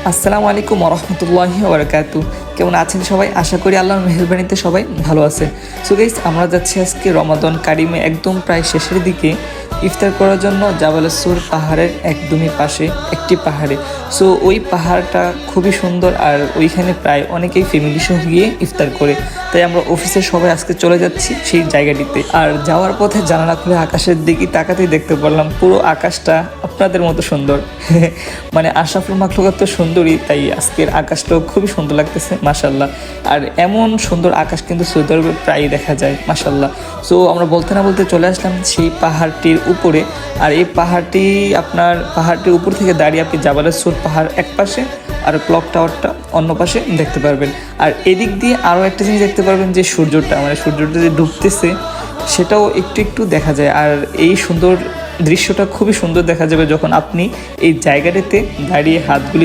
আসসালামু আলাইকুম ওরহমতুল্লাহি ওবরাকাতু। কেমন আছেন সবাই? আশা করি আল্লাহর মেহেরবানিতে সবাই ভালো আছে। সো গাইস, আমরা যাচ্ছি আজকে রমাদান কারিমে একদম প্রায় শেষের দিকে ইফতার করার জন্য জাবালে সুর পাহাড়ের একদমই পাশে একটি পাহাড়ে। সো ওই পাহাড়টা খুবই সুন্দর, আর ওইখানে প্রায় অনেকেই ফ্যামিলি সহ গিয়ে ইফতার করে। তাই আমরা অফিসের সবাই আজকে চলে যাচ্ছি সেই জায়গাটিতে। আর যাওয়ার পথে জানালা খুলে আকাশের দিকে তাকাতেই দেখতে পারলাম পুরো আকাশটা আপনাদের মতো সুন্দর। মানে আশরাফুল মাখলুকাত তো সুন্দরই, তাই আজকের আকাশটাও খুবই সুন্দর লাগতেছে মাশাল্লাহ। আর এমন সুন্দর আকাশ কিন্তু সৌদি আরবে প্রায়ই দেখা যায় মাশাল্লাহ। সো আমরা বলতে না বলতে চলে আসলাম সেই পাহাড়টির উপরে। আর এই পাহাড়টির উপর থেকে দাঁড়িয়ে আপনি জাবালে সুর পাহাড় এক পাশে আর ক্লক টাওয়ারটা অন্য পাশে দেখতে পারবেন। আর এদিক দিয়ে আরও একটা জিনিস দেখতে পারবেন যে সূর্যটা যে ডুবতেছে সেটাও একটু একটু দেখা যায়। আর এই সুন্দর দৃশ্যটা খুবই সুন্দর দেখা যাবে যখন আপনি এই জায়গাটিতে দাঁড়িয়ে হাতগুলি